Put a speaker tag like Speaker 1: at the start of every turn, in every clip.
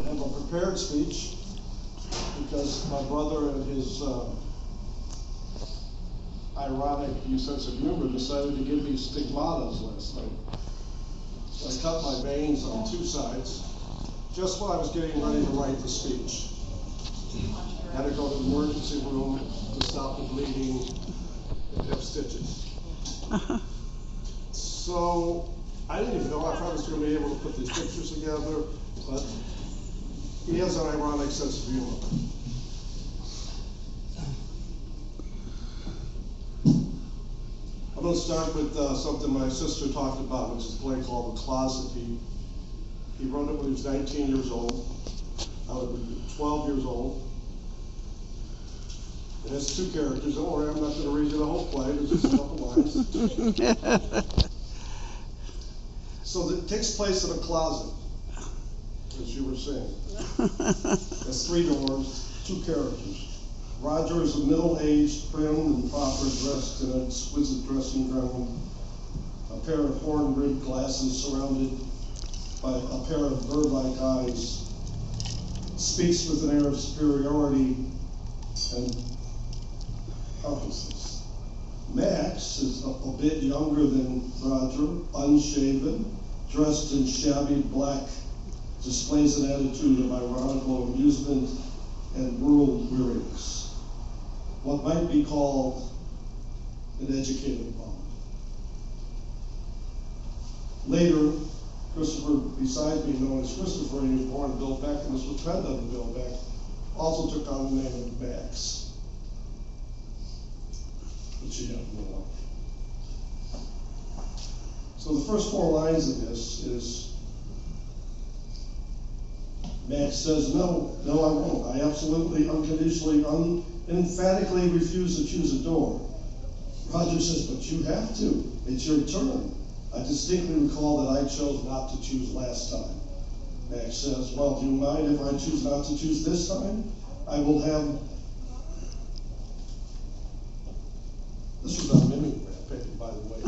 Speaker 1: have a prepared speech because my brother and his ironic sense of humor decided to give me stigmatas last night. So I cut my veins on two sides just when I was getting ready to write the speech. I had to go to the emergency room to stop the bleeding and have stitches. So I didn't even know if I was going to be able to put these pictures together, but he has an ironic sense of humor. I'm going to start with something my sister talked about, which is a play called The Closet. He wrote it when he was 19 years old. I was 12 years old. It has two characters. Don't worry, I'm not going to read you the whole play. There's just a couple lines. So it takes place in a closet, as you were saying. There's three doors, two characters. Roger is a middle-aged, prim and proper, dressed in an exquisite dressing gown, a pair of horn-rimmed glasses surrounded by a pair of bird-like eyes, speaks with an air of superiority and pompousness. Max is a bit younger than Roger, unshaven, dressed in shabby black, displays an attitude of ironical amusement and rural weariness. What might be called an educated bum. Later, Christopher, beside being known as Christopher, he was born Bill Beck, and this was friend of Bill Beck, also took on the name of Max, which he had no one. So the first four lines of this is, Max says, no, I won't. I absolutely, unconditionally, emphatically refuse to choose a door. Roger says, but you have to. It's your turn. I distinctly recall that I chose not to choose last time. Max says, well, do you mind if I choose not to choose this time? I will have... This was on mimeograph paper, by the way.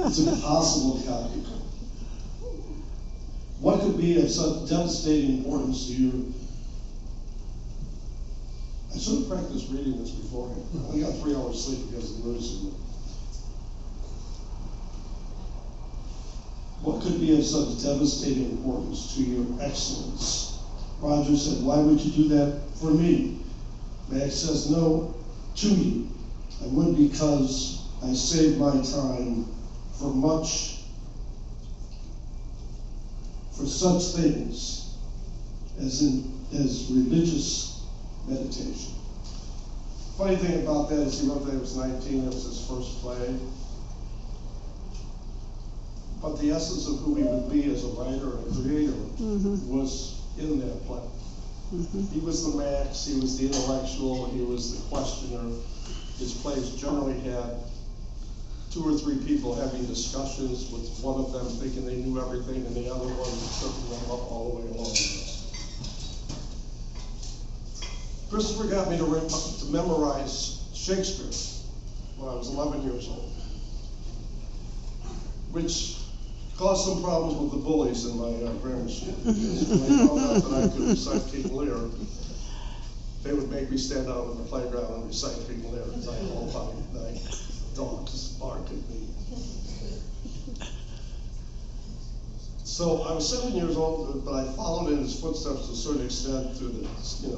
Speaker 1: It's impossible to copy. What could be of such devastating importance to you? I should have practiced reading this beforehand. I only got 3 hours sleep because of the emergency room. What could be of such devastating importance to your excellence? Roger said, why would you do that for me? Max says, no, to you. I would because I saved my time for such things as religious meditation. Funny thing about that is he wrote that he was 19, it was his first play. But the essence of who he would be as a writer and a creator was in that play. He was the Max, he was the intellectual, he was the questioner. His plays generally had 2 or 3 people having discussions with one of them thinking they knew everything and the other one tripping them up all the way along. Christopher got me to memorize Shakespeare when I was 11 years old, which caused some problems with the bullies in my grammar school. When they found out that I could recite King Lear, they would make me stand out on the playground and recite King Lear as I all by night. Dogs bark at me. So I was 7 years old, but I followed in his footsteps to a certain extent through the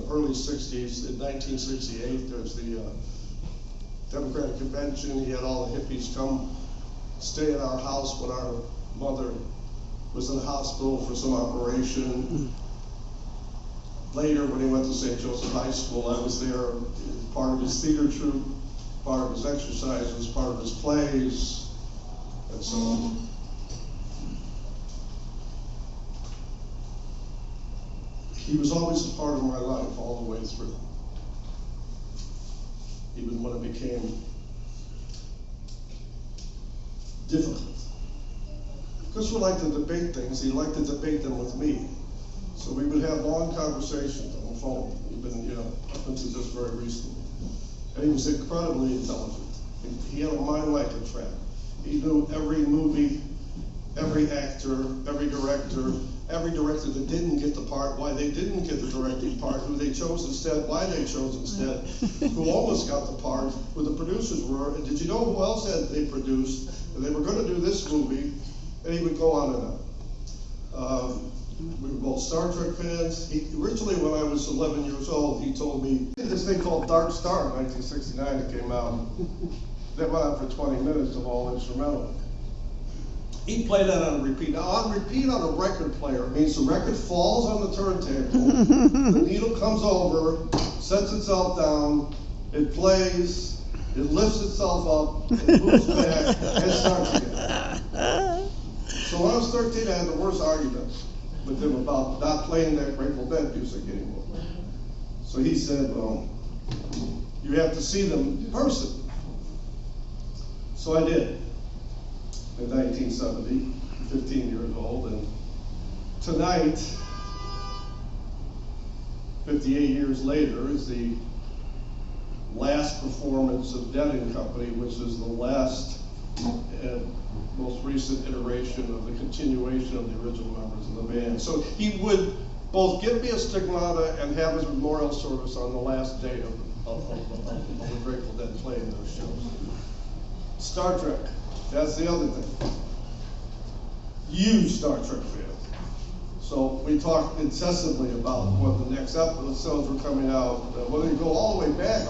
Speaker 1: early 60s. In 1968, there's the Democratic Convention. He had all the hippies come stay at our house when our mother was in the hospital for some operation. Later, when he went to St. Joseph High School, I was there, part of his theater troupe, part of his exercises, part of his plays, and so on. He was always a part of my life all the way through, even when it became difficult. Christopher liked to debate things. He liked to debate them with me. So we would have long conversations on the phone, even, up until just very recently. And he was incredibly intelligent. He had a mind like a trap. He knew every movie, every actor, every director, every director that didn't get the part, why they didn't get the directing part, who they chose instead, why they chose instead, who almost got the part, who the producers were, and did you know who else they produced? And they were going to do this movie, and he would go on and on. We were both Star Trek fans. Originally, when I was 11 years old, he told me, this thing called Dark Star in 1969 that came out. That went on for 20 minutes of all instrumental. He played that on repeat. Now, on repeat on a record player means the record falls on the turntable, the needle comes over, sets itself down, it plays, it lifts itself up, it moves back, and starts again. So when I was 13, I had the worst argument with him about not playing that Grateful Dead music anymore. So he said, well, you have to see them in person. So I did. In 1970, 15 years old, and tonight, 58 years later, is the last performance of Dead & Company, which is the last and most recent iteration of the continuation of the original members of the band. So he would both give me a stigmata and have his memorial service on the last day of the Grateful Dead playing those shows. Star Trek. That's the other thing. Huge Star Trek fan. So we talked incessantly about what the next episodes were coming out. Whether you go all the way back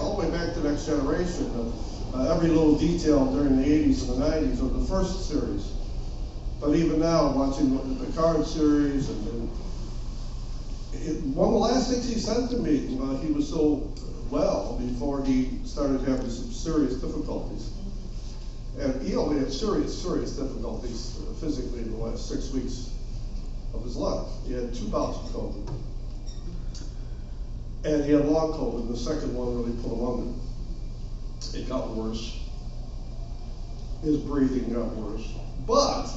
Speaker 1: to Next Generation, every little detail during the 80s and the 90s of the first series. But even now, watching the Picard series, one of the last things he said to me, he was so well before he started having some serious difficulties. And he only had serious difficulties physically in the last 6 weeks of his life. He had 2 bouts of COVID. And he had long COVID, and the second one really put him under. It got worse. His breathing got worse. But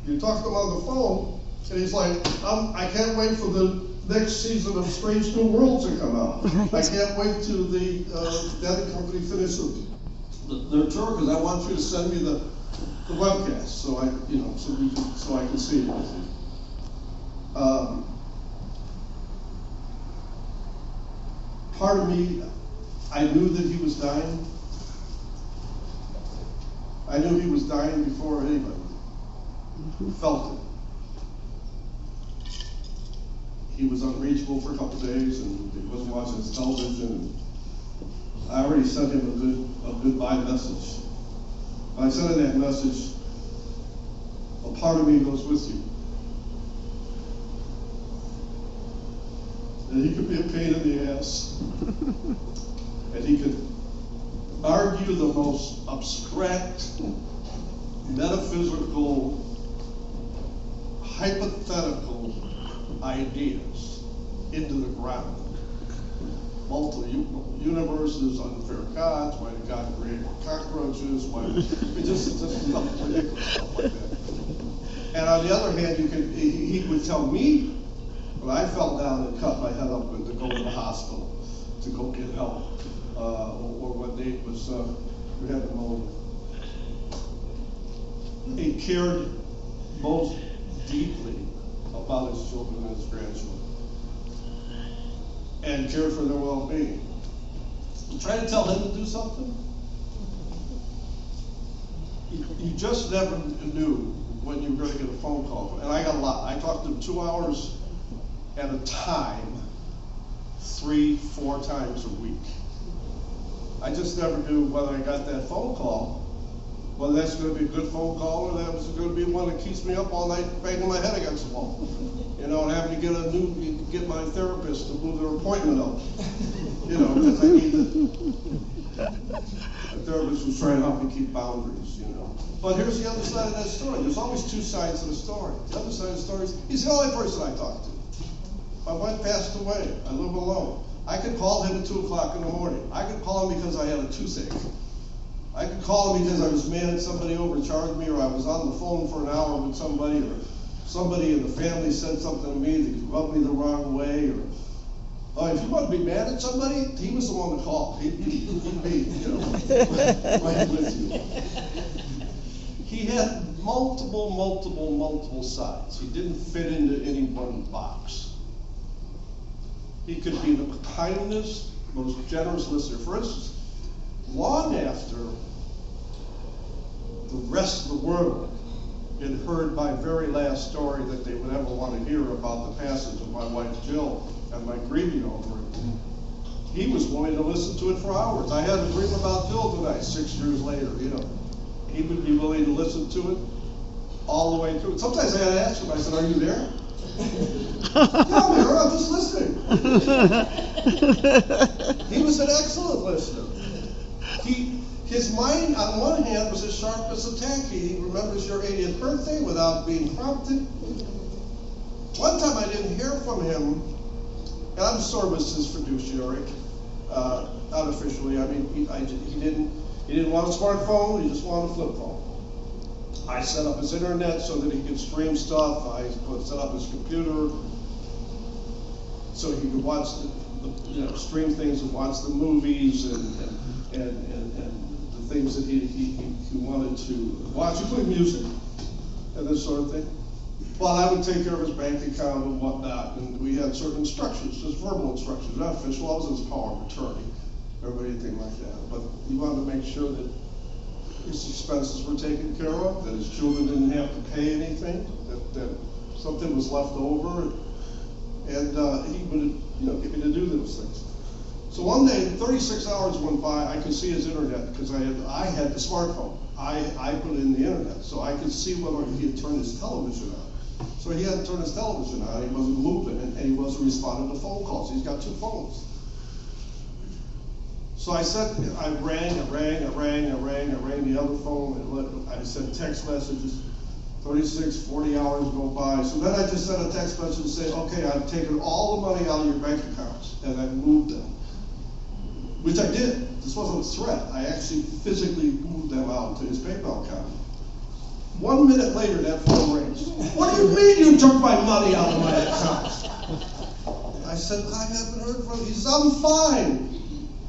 Speaker 1: you talk to him on the phone, and he's like, I can't wait for the next season of Strange New Worlds to come out. I can't wait till the Dead & Company finish their tour, because I want you to send me the webcast so I can see it with you. Part of me, I knew that he was dying. I knew he was dying before anybody felt it. He was unreachable for a couple of days, and he wasn't watching his television. I already sent him a goodbye message. By sending that message, a part of me goes with you. And he could be a pain in the ass. And he could argue the most abstract, metaphysical, hypothetical ideas into the ground. Multiple universes, unfair gods, why did God create cockroaches, just stuff, ridiculous stuff like that. And on the other hand, he would tell me when I fell down and cut my head up and to go to the hospital to go get help, or when Nate was, we had pneumonia. He cared most deeply about his children and his grandchildren, and cared for their well-being. Try to tell him to do something. You just never knew when you were going to get a phone call. And I got a lot. I talked to him 2 hours at a time, 3-4 times a week. I just never knew whether I got that phone call, whether that's going to be a good phone call or that was going to be one that keeps me up all night banging my head against the wall. And having to get my therapist to move their appointment up. Because I need the therapist was trying to help me keep boundaries, But here's the other side of that story. There's always 2 sides of the story. The other side of the story is, he's the only person I talk to. My wife passed away. I live alone. I could call him at 2 o'clock in the morning. I could call him because I had a toothache. I could call him because I was mad at somebody overcharged me, or I was on the phone for an hour with somebody, or somebody in the family said something to me that rubbed me the wrong way, or if you want to be mad at somebody, he was the one to call. He'd be, right with you. He had
Speaker 2: multiple sides. He didn't fit into any one box. He could be the kindest, most generous listener. For instance, long after the rest of the world had heard my very last story that they would ever want to hear about the passage of my wife Jill and my grieving over it, he was willing to listen to it for hours. I had a dream about Jill tonight, 6 years later, you know. He would be willing to listen to it all the way through. Sometimes I had to ask him, I said, "Are you there?" "Yeah, I'm here, I'm just listening." He was an excellent listener. His mind, on one hand, was as sharp as a tack. He remembers your 80th birthday without being prompted. One time I didn't hear from him, and I'm sort of his fiduciary, unofficially. I mean, he didn't want a smartphone, he just wanted a flip phone. I set up his internet so that he could stream stuff. I set up his computer so he could watch stream things and watch the movies and the things that he wanted to watch, including music and this sort of thing. Well, I would take care of his bank account and whatnot, and we had certain instructions, just verbal instructions, not official. I wasn't his power of attorney or anything like that, but he wanted to make sure that his expenses were taken care of, that his children didn't have to pay anything, that something was left over, and he would get me to do those things. So one day, 36 hours went by, I could see his internet because I had the smartphone. I put it in the internet, so I could see whether he had turned his television on. So he hadn't turned his television on, he wasn't moving, and he wasn't responding to phone calls. He's got 2 phones. So I rang the other phone, and I sent text messages. 36, 40 hours go by. So then I just sent a text message and say, "Okay, I've taken all the money out of your bank accounts, and I've moved them." Which I did. This wasn't a threat. I actually physically moved them out to his PayPal account. 1 minute later, that phone rings. "What do you mean you took my money out of my account?" I said, "I haven't heard from you." He says, "I'm fine."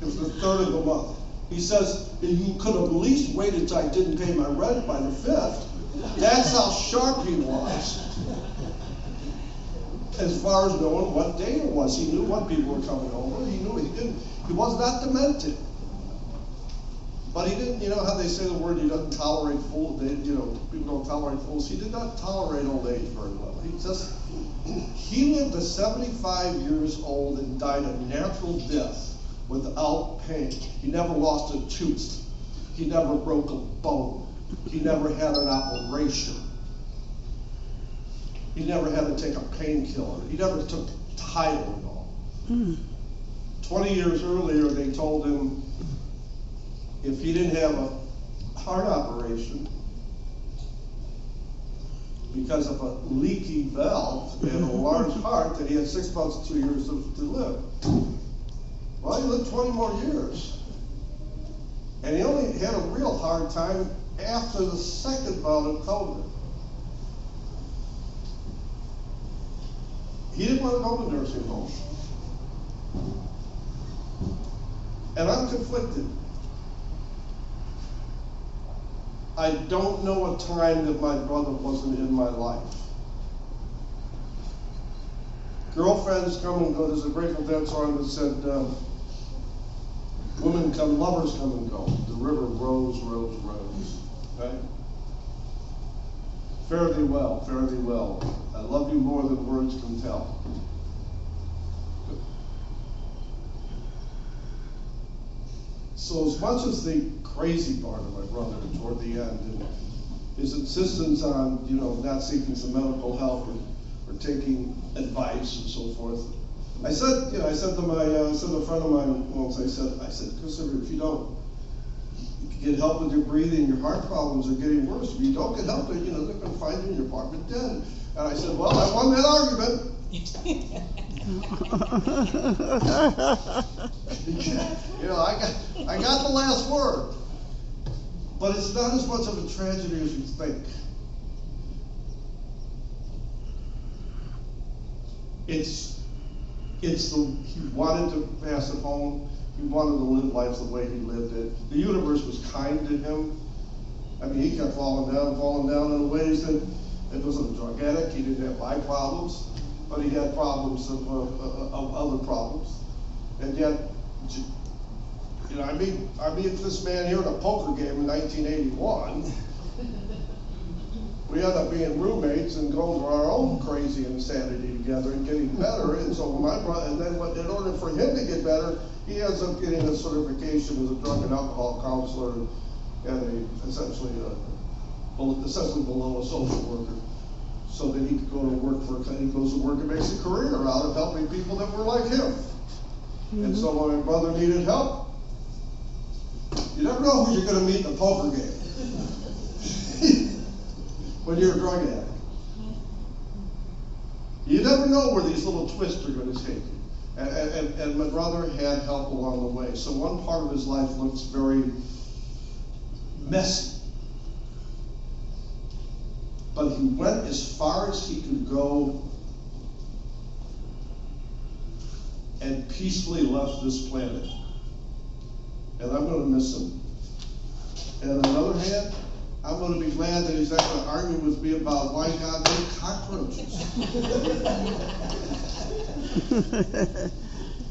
Speaker 2: It was the 3rd of the month. He says, "You could have at least waited till I didn't pay my rent by the 5th. That's how sharp he was. As far as knowing what day it was. He knew when people were coming over. He was not demented. But he didn't, you know how they say the word, he doesn't tolerate fools, people don't tolerate fools. He did not tolerate old age very well. He lived to 75 years old and died a natural death without pain. He never lost a tooth. He never broke a bone. He never had an operation. He never had to take a painkiller. He never took Tylenol. 20 years earlier, they told him if he didn't have a heart operation because of a leaky valve and a large heart, that he had 6 months, 2 years to live. Well, he lived 20 more years. And he only had a real hard time after the second bout of COVID. He didn't want to go to nursing home. And I'm conflicted. I don't know a time that my brother wasn't in my life. Girlfriends come and go. There's a Grateful Dead song that said, women come, lovers come and go. The river rose. Right? Fare thee well, fare thee well. I love you more than words can tell. So as much as the crazy part of my brother toward the end, and his insistence on, not seeking some medical help or taking advice and so forth, I said to a friend of mine once, I said, "Christopher, if you don't get help with your breathing, your heart problems are getting worse. If you don't get help, they're going to find you in your apartment dead." And I said, "Well, I won that argument." I got the last word. But it's not as much of a tragedy as you think. He wanted to pass it home. He wanted to live life the way he lived it. The universe was kind to him. I mean, he kept falling down in ways that it wasn't a drug addict. He didn't have my problems, but he had problems of other problems. And yet, you know, I meet this man here at a poker game in 1981. We ended up being roommates and going through our own crazy insanity together and getting better. And so my brother, and then in order for him to get better, he ends up getting a certification as a drug and alcohol counselor and essentially below a social worker, so that he could go to work he goes to work and makes a career out of helping people that were like him. Mm-hmm. And so when my brother needed help, you never know who you're going to meet in a poker game when you're a drug addict. You never know where these little twists are going to take you. And my brother had help along the way. So one part of his life looks very messy. But he went as far as he could go and peacefully left this planet. And I'm going to miss him. And on the other hand, I'm going to be glad that he's not going to argue with me about why God made cockroaches.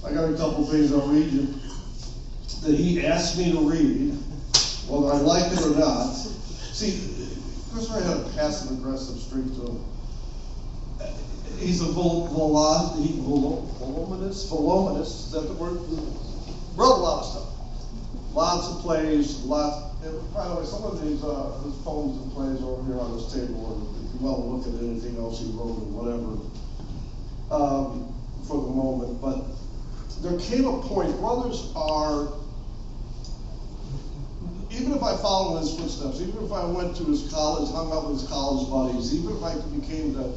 Speaker 2: I got a couple things I'll read you that he asked me to read, whether I like it or not. See, Christopher had a passive-aggressive streak to him. He's a voluminous, is that the word? Wrote a lot of stuff. Lots of plays, by the way, some of these his poems and plays are over here on this table, or if you want to look at anything else he wrote or whatever, for the moment. But there came a point, brothers are, even if I followed in his footsteps, even if I went to his college, hung out with his college buddies, even if I became the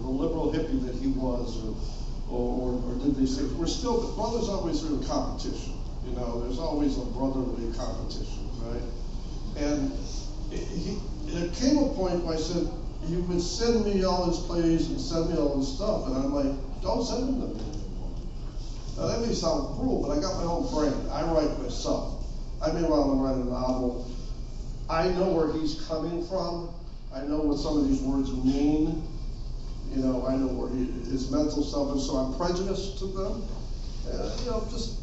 Speaker 2: liberal hippie that he was, or did these things, brothers always are in competition. You know, there's always a brotherly competition, right? And there came a point where I said, he would send me all his plays and send me all his stuff, and I'm like, don't send them to me anymore. Now that may sound cruel, but I got my own brand. I write myself. I may want to write a novel. I know where he's coming from. I know what some of these words mean. You know, I know where his mental stuff is, so I'm prejudiced to them. You know, just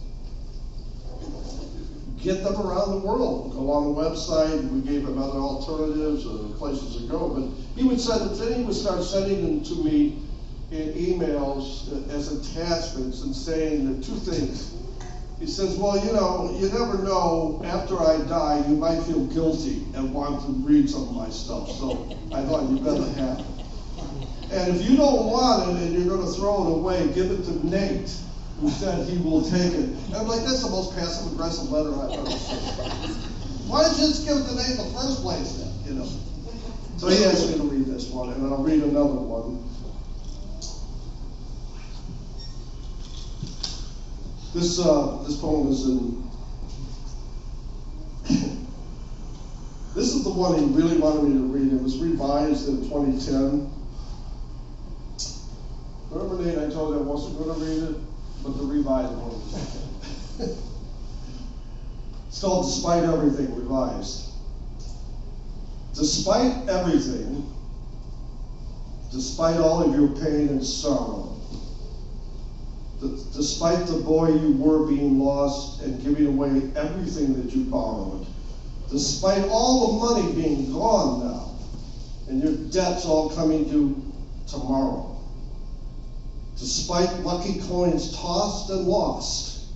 Speaker 2: get them around the world. Go on the website. We gave him other alternatives or places to go. But he would send it. Then he would start sending them to me in emails as attachments and saying the two things. He says, well, you know, you never know, after I die, you might feel guilty and want to read some of my stuff. So I thought you better have it. And if you don't want it and you're going to throw it away, give it to Nate, who said he will take it. And I'm like, that's the most passive-aggressive letter I've ever seen. Why didn't you just give it to Nate in the first place then, you know? So he asked me to read this one, and I'll read another one. This poem is in, this is the one he really wanted me to read. It was revised in 2010. Remember, Nate, I told you I wasn't going to read it, but the revised one was okay. It's called Despite Everything, revised. Despite everything, despite all of your pain and sorrow, despite the boy you were being lost and giving away everything that you borrowed, despite all the money being gone now, and your debts all coming due tomorrow, despite lucky coins tossed and lost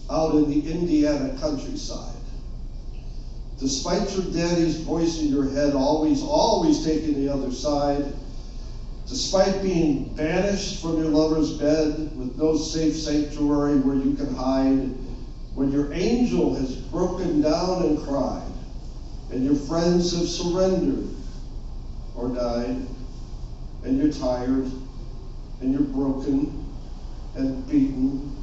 Speaker 2: out in the Indiana countryside, despite your daddy's voice in your head always taking the other side, despite being banished from your lover's bed with no safe sanctuary where you can hide, when your angel has broken down and cried, and your friends have surrendered or died, and you're tired, and you're broken and beaten,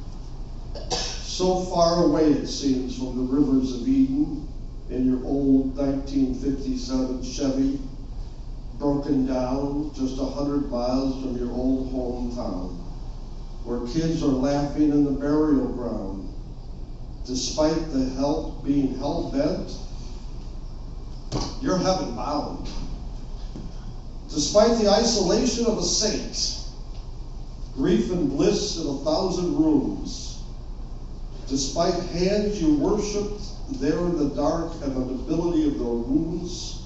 Speaker 2: so far away it seems from the rivers of Eden in your old 1957 Chevy, broken down just 100 miles from your old hometown, where kids are laughing in the burial ground, despite the being hell-bent you're heaven bound. Despite the isolation of a saint, grief and bliss in 1,000 rooms, despite hands you worshipped there in the dark and the nobility of their wounds,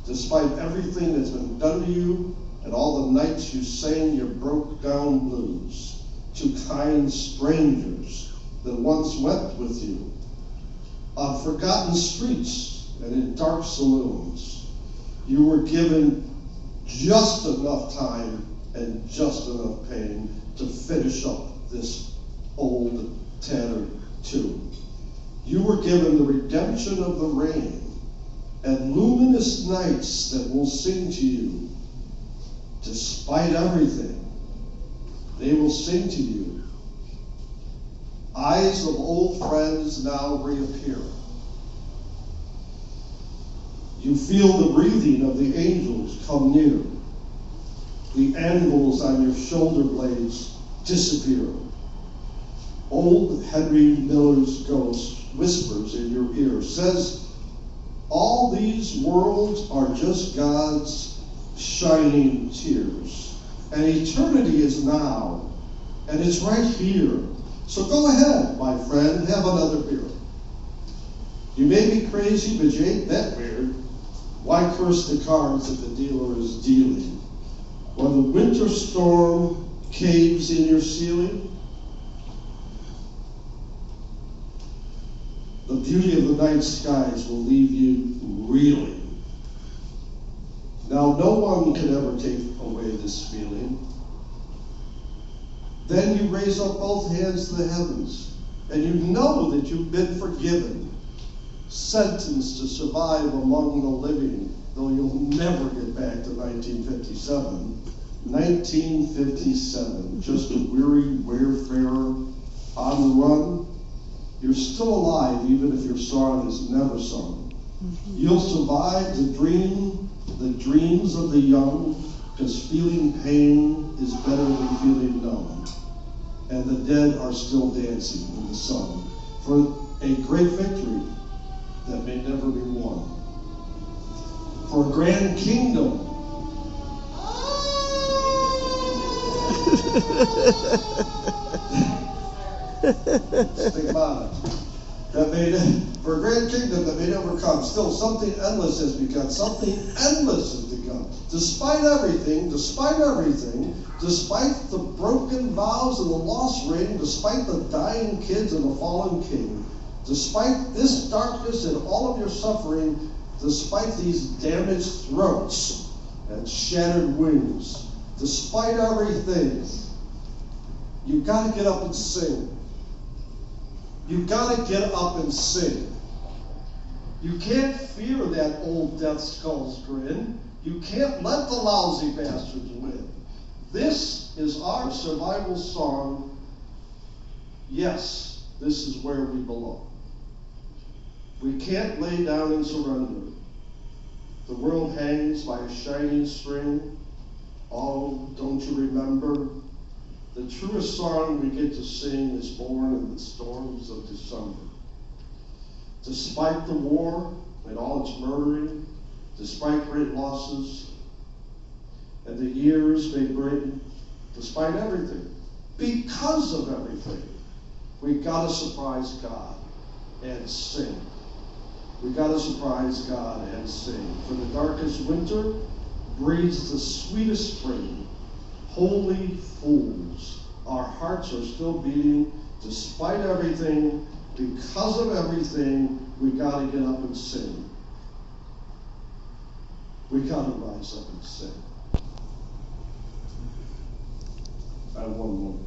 Speaker 2: despite everything that's been done to you and all the nights you sang your broke down blues to kind strangers that once wept with you on forgotten streets and in dark saloons, you were given just enough time and just enough pain to finish up this old tattered tomb. You were given the redemption of the rain and luminous nights that will sing to you. Despite everything, they will sing to you. Eyes of old friends now reappear. You feel the breathing of the angels come near. The anvils on your shoulder blades disappear. Old Henry Miller's ghost whispers in your ear, says, all these worlds are just God's shining tears. And eternity is now, and it's right here. So go ahead, my friend, have another beer. You may be crazy, but you ain't that weird. Why curse the cards that the dealer is dealing? When the winter storm caves in your ceiling, the beauty of the night skies will leave you reeling. Now, no one can ever take away this feeling. Then you raise up both hands to the heavens, and you know that you've been forgiven, sentenced to survive among the living, though you'll never get back to 1957. 1957, just a weary wayfarer on the run. You're still alive, even if your song is never sung. You'll survive the dreams of the young, because feeling pain is better than feeling numb. And the dead are still dancing in the sun for a great victory that may never be won. For a grand kingdom think about it. For a grand kingdom that may never come, still something endless has begun. Something endless has begun. Despite everything, despite the broken vows and the lost ring, despite the dying kids and the fallen king, despite this darkness and all of your suffering, despite these damaged throats and shattered wings, despite everything, you've got to get up and sing. You've got to get up and sing. You can't fear that old death skull's grin. You can't let the lousy bastards win. This is our survival song. Yes, this is where we belong. We can't lay down and surrender. The world hangs by a shining string. Oh, don't you remember? The truest song we get to sing is born in the storms of December. Despite the war and all its murdering, despite great losses, and the years may bring, despite everything, because of everything, we gotta surprise God and sing. We gotta surprise God and sing. For the darkest winter breeds the sweetest spring. Holy fools, our hearts are still beating despite everything. Because of everything, we gotta get up and sing. We gotta rise up and sing. I have one more.